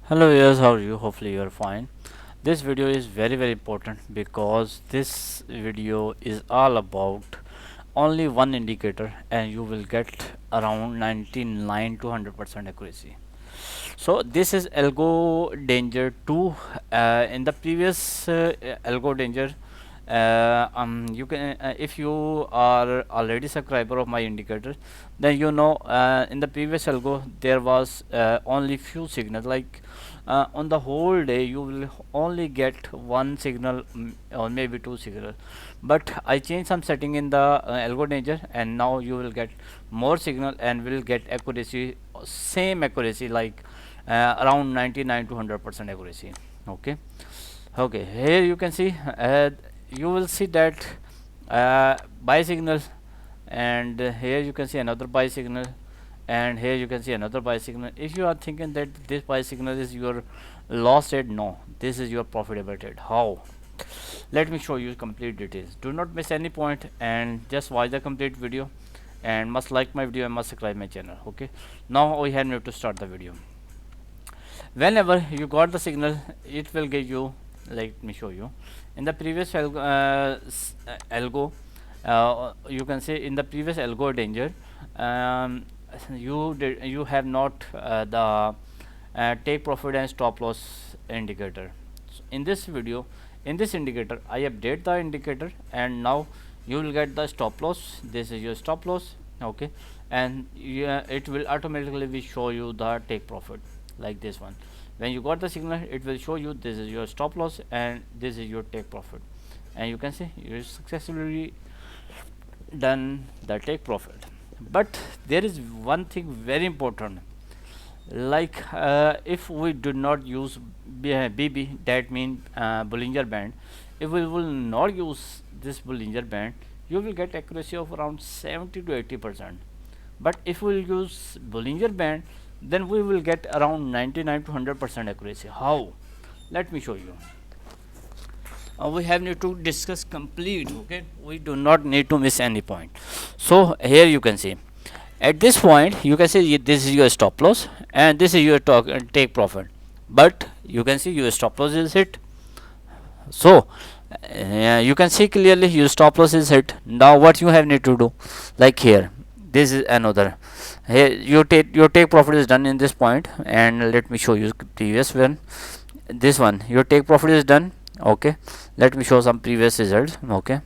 Hello viewers, how are you? Hopefully you are fine. This video is very important because this video is all about only one indicator and you will get around 99 to 100% accuracy. So this is Algo Danger 2. In the previous Algo Danger, you can if you are already subscriber of my indicator, then you know in the previous algo there was only few signals, like on the whole day you will only get one signal, or maybe two signal. But I changed some setting in the algo danger, and now you will get more signal and will get accuracy, same accuracy, like around 99 to 100% accuracy. Okay, here you can see, you will see that buy signal, and here you can see another buy signal, and here you can see another buy signal. If you are thinking that this buy signal is your loss trade, no, this is your profitable trade. How? Let me show you complete details. Do not miss any point and just watch the complete video, and must like my video and must subscribe my channel. Okay, now we have to start the video. Whenever you got the signal, it will give you, let me show you. In the previous algo, you can say in the previous algo danger, you have not the take profit and stop loss indicator. So in this video, in this indicator, I update the indicator, and now you will get the stop loss. This is your stop loss. Okay, and it will automatically be show you the take profit, like this one. When you got the signal, it will show you this is your stop loss and this is your take profit, and you can see you successfully done the take profit. But there is one thing very important, like if we do not use BB, that means Bollinger Band. If we will not use this Bollinger Band, you will get accuracy of around 70 to 80%. But if we will use Bollinger Band, then we will get around 99 to 100% accuracy. How? Let me show you. We have need to discuss complete. Okay, we do not need to miss any point. So here you can see, at this point you can see this is your stop loss and this is your take profit, but you can see your stop loss is hit. So you can see clearly your stop loss is hit. Now what you have need to do, like here, this is another, here your take profit is done in this point, and let me show you previous one. This one, your take profit is done. Okay, let me show some previous results. Okay,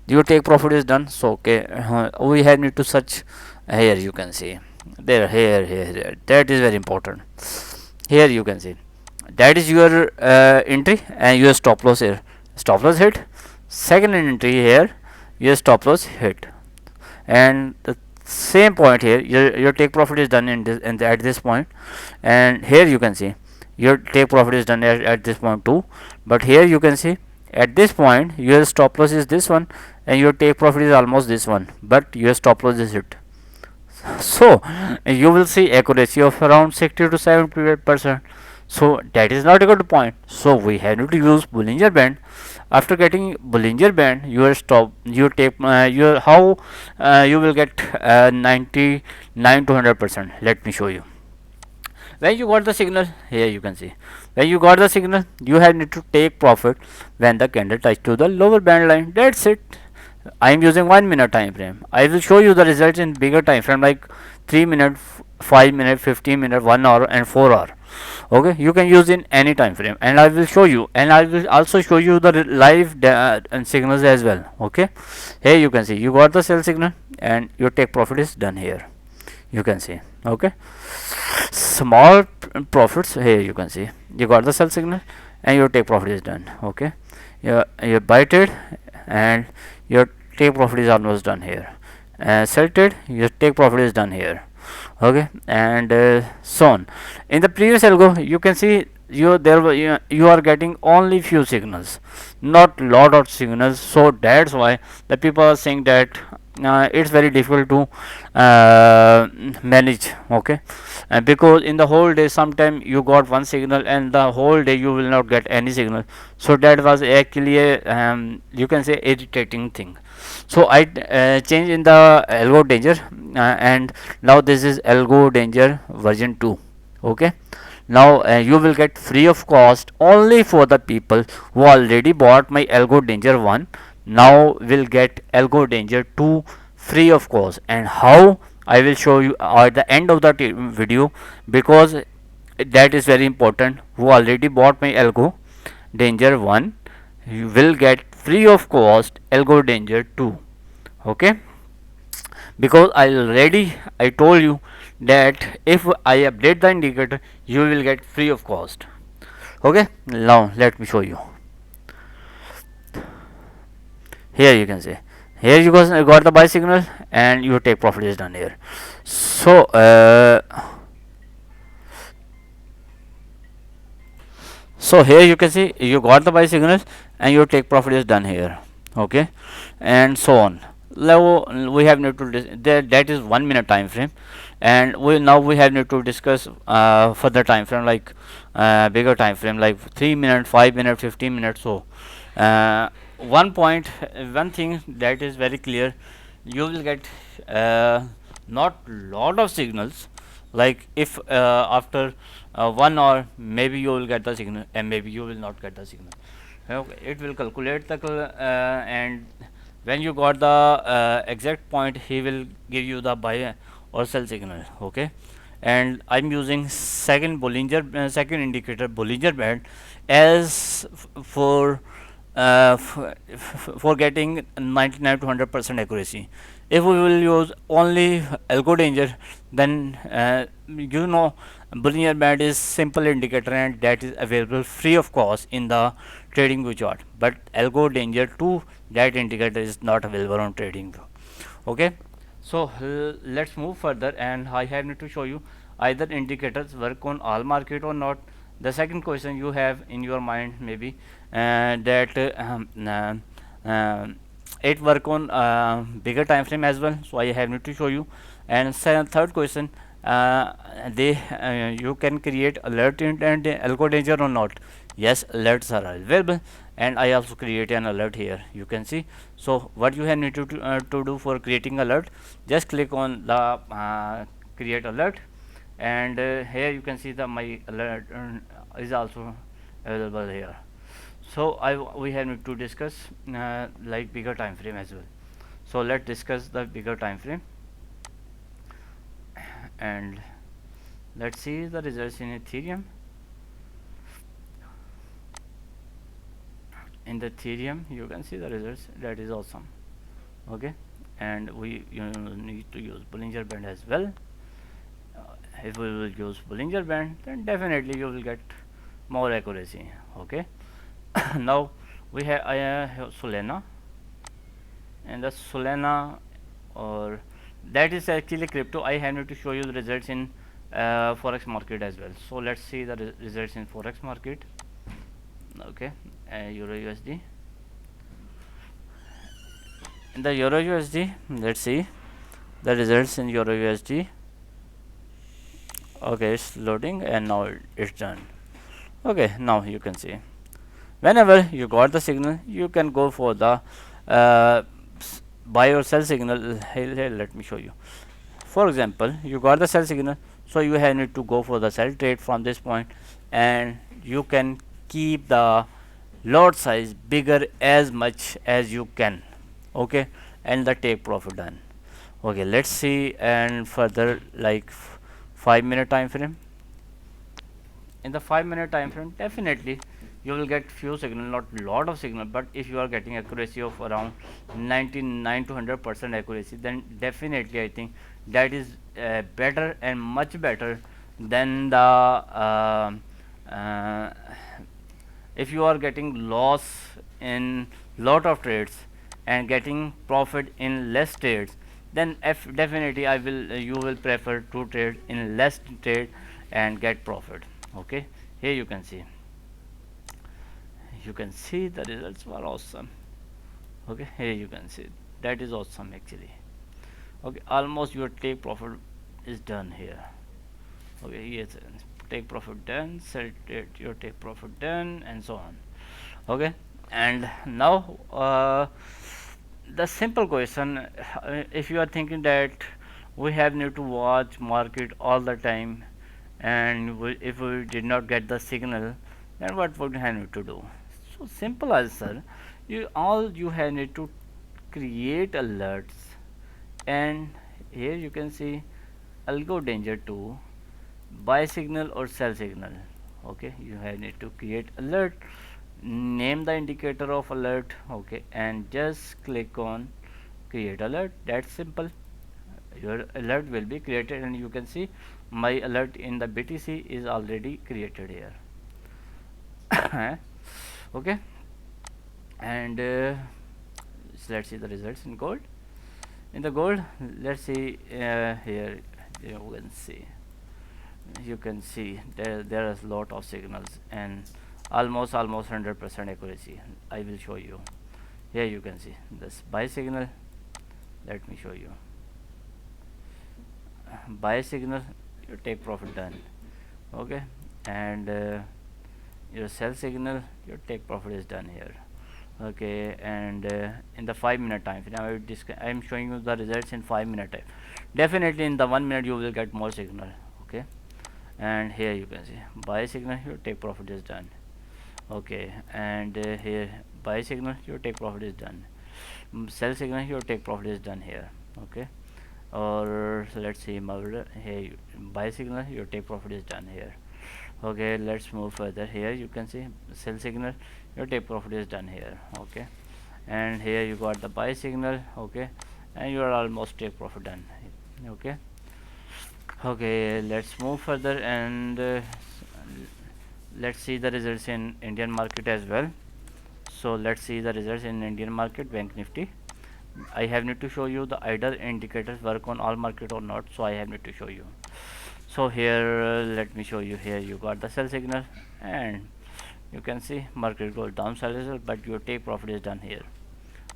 your take profit is done. So okay, we have need to search. Here you can see, there, here, that is very important. Here you can see, that is your entry and your stop loss here. Stop loss hit. Second entry here, your stop loss hit, and the same point here, your take profit is done in this, and at this point. And here you can see your take profit is done at this point too. But here you can see, at this point your stop loss is this one and your take profit is almost this one, but your stop loss is hit. So you will see accuracy of around 60 to 70%. So that is not a good point. So we have to use Bollinger Band. After getting Bollinger Band, your stop, you take your how you will get 99 to 100%. Let me show you. When you got the signal, here you can see, when you got the signal, you have need to take profit when the candle touch to the lower band line. That's it. I am using 1 minute time frame. I will show you the results in bigger time frame, like 3 minute, 5 minute, 15 minute, 1 hour, and 4 hour. Okay, you can use in any time frame, and I will show you, and I will also show you the live and signals as well. Okay, here you can see you got the sell signal and your take profit is done here. You can see. Okay, small profits. Here you can see you got the sell signal and your take profit is done. Okay, your buy trade and your take profit is almost done here, sell trade, your take profit is done here. Okay, and so on. In the previous algo, you can see you are getting only few signals, not lot of signals. So that's why the people are saying that it's very difficult to manage. Okay, because in the whole day sometime you got one signal and the whole day you will not get any signal. So that was actually a you can say irritating thing. So I change in the algo danger, and now this is algo danger version 2. Okay, Now you will get free of cost only for the people who already bought my Algo Danger 1. Now will get Algo Danger 2 free of cost. And how, I will show you at the end of the video, because that is very important. Who already bought my Algo Danger 1, you will get free of cost Algo Danger 2. Okay, because I told you that if I update the indicator, you will get free of cost. Okay, now let me show you. Here you can see, here you got the buy signal and your take profit is done here. So here you can see you got the buy signal and your take profit is done here. Okay, and so on. Now we have need to that is 1 minute time frame, and we have need to discuss further time frame, like bigger time frame, like 3 minute, 5 minute, 15 minutes. So one point, one thing that is very clear, you will get not lot of signals. Like if after 1 hour maybe you will get the signal and maybe you will not get the signal. Okay, it will calculate the and when you got the exact point, he will give you the buy or sell signal. Okay, and I'm using second indicator Bollinger Band as for for getting 99 to 100% accuracy. If we will use only Algo Danger, then Bollinger Band is simple indicator and that is available free of cost in the TradingView chart. But Algo Danger 2, that indicator is not available on TradingView. Okay, so let's move further, and I have need to show you either indicators work on all market or not. The second question you have in your mind maybe that it work on bigger time frame as well, so I have need to show you. And third question, they you can create alert in and Algo Danger or not. Yes, alerts are available, and I also create an alert here, you can see. So what you have need to do for creating alert, just click on the create alert, and here you can see the my alert is also available here. So we have to discuss like bigger time frame as well. So let's discuss the bigger time frame, and let's see the results in Ethereum. In the Ethereum you can see the results, that is awesome. Okay, and you need to use Bollinger Band as well. If we will use Bollinger Band, then definitely you will get more accuracy. Okay, now I have Solana, and the Solana, or that is actually crypto. I have to show you the results in forex market as well. So let's see the results in forex market. Okay, Euro USD. In the Euro USD, let's see the results in Euro USD. Okay, it's loading and now it's done. Okay, now you can see whenever you got the signal, you can go for the buy or sell signal. Here, let me show you. For example, you got the sell signal, so you have need to go for the sell trade from this point, and you can keep the lot size bigger as much as you can. Okay, and the take profit done. Okay, let's see and further, like 5 minute time frame. In the 5 minute time frame, definitely you will get few signal, not lot of signal, but if you are getting accuracy of around 99 to 100% accuracy, then definitely I think that is better and much better than the if you are getting loss in lot of trades and getting profit in less trades, then definitely you will prefer to trade in less trade and get profit. Okay, here you can see the results were awesome. Okay, here you can see that is awesome actually. Okay, almost your take profit is done here. Okay, yes, take profit done, sell trade, your take profit done, and so on. Okay, and now the simple question, if you are thinking that we have need to watch market all the time, and if we did not get the signal, then what would I need to do? So simple answer, all you have need to create alerts, and here you can see algo danger 2, buy signal or sell signal. Okay, you have need to create alert, name the indicator of alert, okay, and just click on create alert. That's simple. Your alert will be created, and you can see my alert in the BTC is already created here. Okay, and so let's see the results in gold. In the gold, let's see here. You can see there is lot of signals and almost 100% accuracy. I will show you. Here you can see this buy signal. Let me show you. Buy signal, you take profit done. Okay, and your sell signal, your take profit is done here. Okay, and in the 5-minute time frame, I am showing you the results in 5-minute time. Definitely in the 1 minute you will get more signal. Okay, and here you can see buy signal, your take profit is done. Okay, and here buy signal, your take profit is done. Sell signal, your take profit is done here. Okay, or let's see here buy signal, your take profit is done here. Okay, let's move further. Here you can see sell signal, your take profit is done here. Okay, and here you got the buy signal. Okay, and you are almost take profit done. Okay, okay, let's move further, and let's see the results in Indian market as well. So let's see the results in Indian market. Bank Nifty, I have need to show you the either indicators work on all market or not, so I have need to show you. So here let me show you. Here you got the sell signal, and you can see market goes downside as well, but your take profit is done here.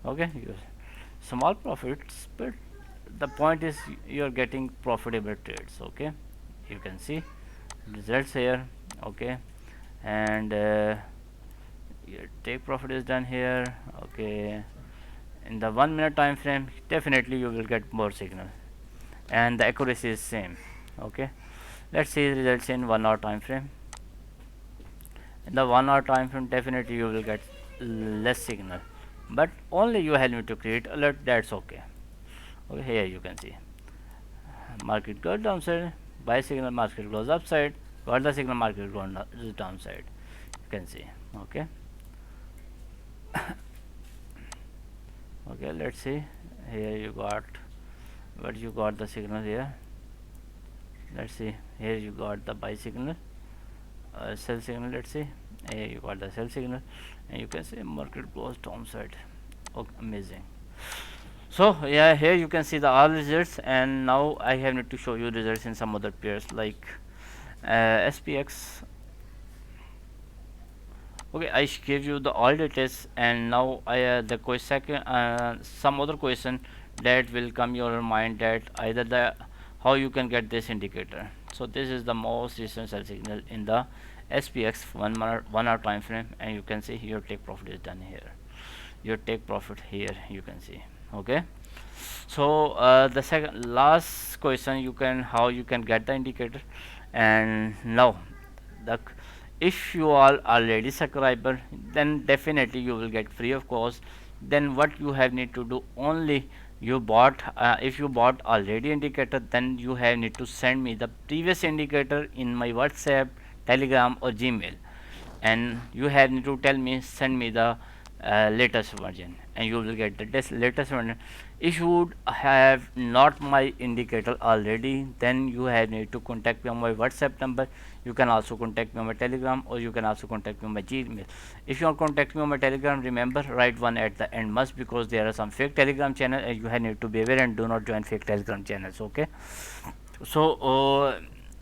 Okay, your small profits, but the point is you are getting profitable trades. Okay, you can see results here. Okay, and your take profit is done here. Okay, in the 1 minute time frame, definitely you will get more signal, and the accuracy is same. Okay, let's see the results in 1 hour time frame. In the 1 hour time frame, definitely you will get less signal, but only you have to create alert. That's okay. Okay, here you can see market goes downside, buy signal, market goes upside, got the signal, market goes downside. You can see. Okay, okay, let's see. Here you got what you got the signal here. Let's see, here you got the buy signal, sell signal. Let's see, here you got the sell signal, and you can see market goes downside. Okay, amazing. So yeah, here you can see the all results, and now I have need to show you results in some other pairs like SPX. Okay, I gave you the all details, and now I the question some other question that will come your mind, that either the how you can get this indicator. So this is the most recent sell signal in the SPX 1 hour time frame, and you can see your take profit is done here. Your take profit here you can see. Okay, so the second last question, you can how you can get the indicator. And now the if you are already subscriber, then definitely you will get free of course. Then what you have need to do, only you bought if you bought already indicator, then you have need to send me the previous indicator in my WhatsApp, Telegram or Gmail, and you have need to tell me, send me the latest version, and you will get the latest version. If you would have not my indicator already, then you have need to contact me on my WhatsApp number. You can also contact me on my Telegram, or you can also contact me on my Gmail. If you want to contact me on my Telegram, remember write one at the end must, because there are some fake Telegram channel, and you have need to be aware and do not join fake Telegram channels. Okay, so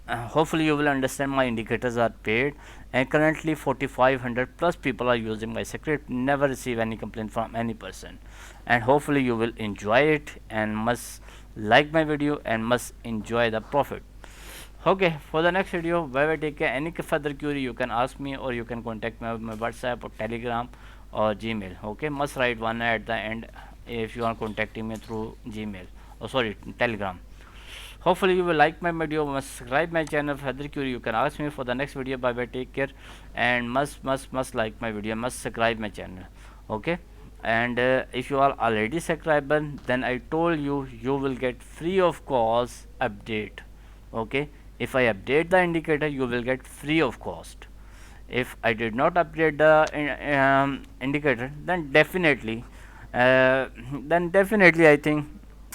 hopefully you will understand my indicators are paid, and currently 4500 plus people are using my script, never receive any complaint from any person, and hopefully you will enjoy it and must like my video and must enjoy the profit. Okay, for the next video, bye bye, take care. Any further query you can ask me, or you can contact me on my WhatsApp or Telegram or Gmail. Okay, must write one at the end if you are contacting me through Gmail, oh sorry, Telegram. hopefully you will like my video. Must subscribe my channel. Further query you can ask me for the next video. Bye bye, take care, and must like my video, must subscribe my channel. Okay, and if you are already subscriber, then I told you you will get free of cost update. Okay, if I update the indicator, you will get free of cost. If I did not update the indicator, then definitely I think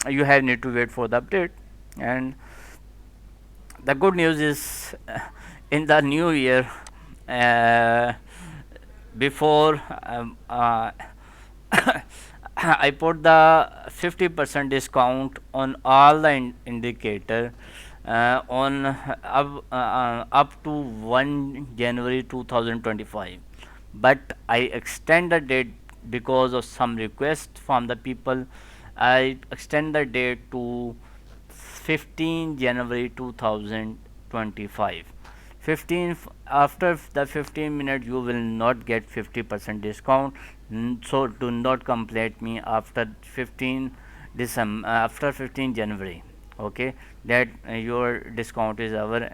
you have need to wait for the update. And the good news is, in the new year, uh, before I put the 50% discount on all the indicator on up to 1 January 2025, but I extend the date because of some request from the people. I extend the date to 15 January 2025. 15 after the 15 minutes you will not get 50% discount. So do not complain me after 15 December, after 15 January. Okay, that your discount is over.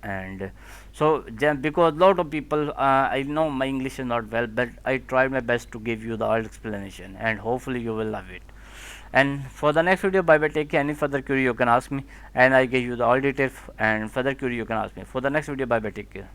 And so because lot of people, I know my English is not well, but I tried my best to give you the all explanation, and hopefully you will love it. And for the next video, bye bye, take care. Any further query you can ask me, and I give you the all details, and further query you can ask me for the next video. Bye bye, take care.